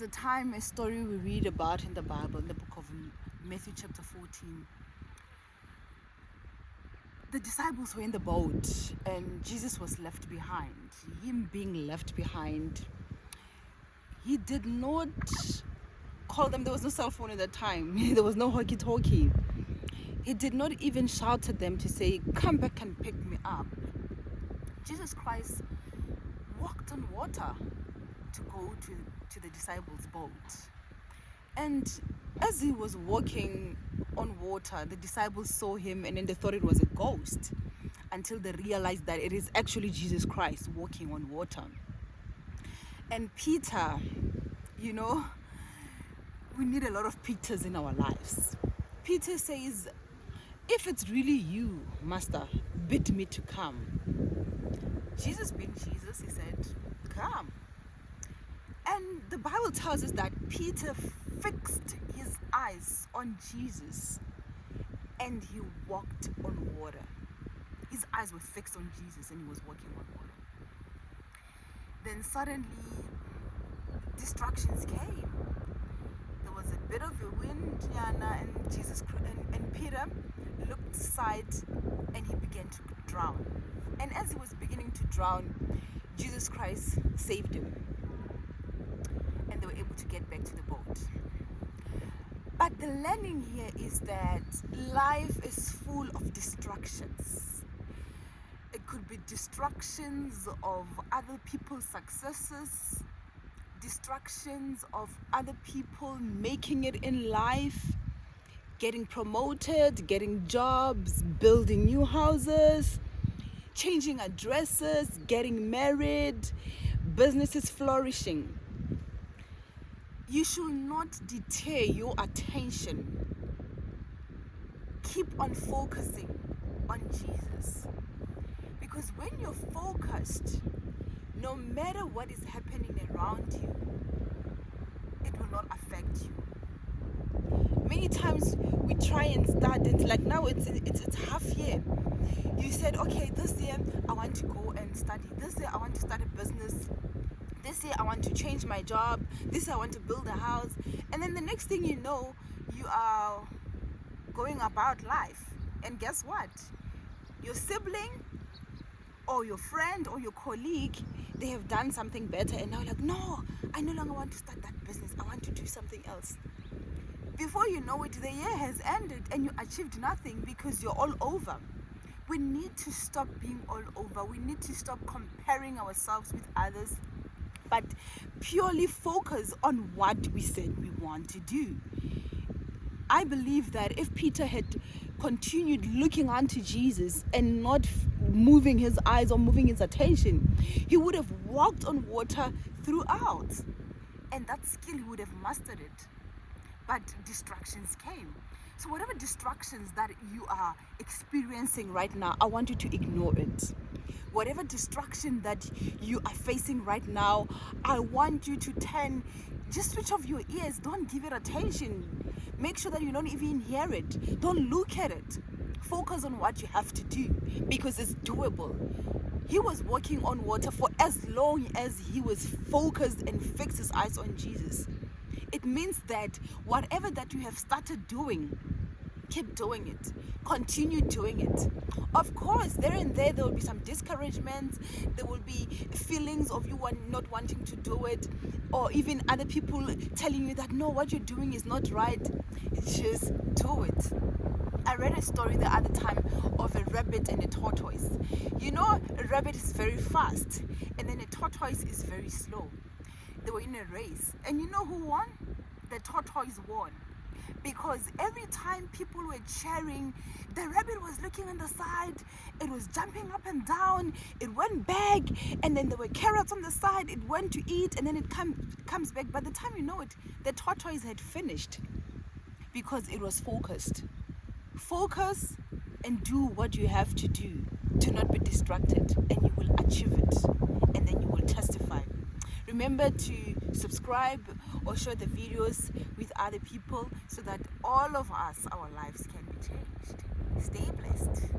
a time, a story we read about in the Bible, in the book of Matthew chapter 14. The disciples were in the boat and Jesus was left behind. Him being left behind, he did not call them. There was no cell phone at that time. There was no walkie-talkie. He did not even shout at them to say, "Come back and pick me up." Jesus Christ walked on water to go to the disciples' boat. And as he was walking on water, the disciples saw him and then they thought it was a ghost, until they realized that it is actually Jesus Christ walking on water. And Peter, we need a lot of Peters in our lives. Peter says, "If it's really you, Master, bid me to come." Jesus being Jesus, he said, "Come." And the Bible tells us that Peter fixed his eyes on Jesus and he walked on water. His eyes were fixed on Jesus and he was walking on water. Then suddenly distractions came. There was a bit of a wind, and Jesus and Peter looked aside and he began to drown. And as he was beginning to drown, Jesus Christ saved him. And they were able to get back to the boat. But the learning here is that life is full of distractions. It could be distractions of other people's successes, distractions of other people making it in life, getting promoted, getting jobs, building new houses, changing addresses, getting married, businesses flourishing. You should not deter your attention. Keep on focusing on Jesus. Because when you're focused, no matter what is happening around you, it will not affect you. Many times we try and start, and like now it's half year. You said, okay, this year I want to go and study. This year I want to start a business. This year I want to change my job. This year I want to build a house. And then the next thing you know, you are going about life. And guess what? Your sibling or your friend or your colleague, they have done something better. And now you're like, no, I no longer want to start that business. I want to do something else. Before you know it, the year has ended and you achieved nothing because you're all over. We need to stop being all over. We need to stop comparing ourselves with others, but purely focus on what we said we want to do. I believe that if Peter had continued looking unto Jesus and not moving his eyes or moving his attention, he would have walked on water throughout. And that skill, he would have mastered it. But distractions came. So whatever distractions that you are experiencing right now, I want you to ignore it. Whatever distraction that you are facing right now, I want you to just switch off your ears. Don't give it attention. Make sure that you don't even hear it. Don't look at it. Focus on what you have to do because it's doable. He was walking on water for as long as he was focused and fixed his eyes on Jesus. It means that whatever that you have started doing, keep doing it. Continue doing it. Of course, there and there will be some discouragement. There will be feelings of you not wanting to do it, or even other people telling you that no, what you're doing is not right. Just do it. I read a story the other time of a rabbit and a tortoise. A rabbit is very fast, and then a tortoise is very slow. They were in a race, and you know who won? The tortoise won. Because every time people were cheering, the rabbit was looking on the side, it was jumping up and down, it went back, and then there were carrots on the side, it went to eat, and then it comes back. By the time you know it, the tortoise had finished because it was focused. Focus and do what you have to do to not be distracted, and you will achieve it, and then you will testify. Remember to subscribe or share the videos with other people so that all of us, our lives can be changed. Stay blessed.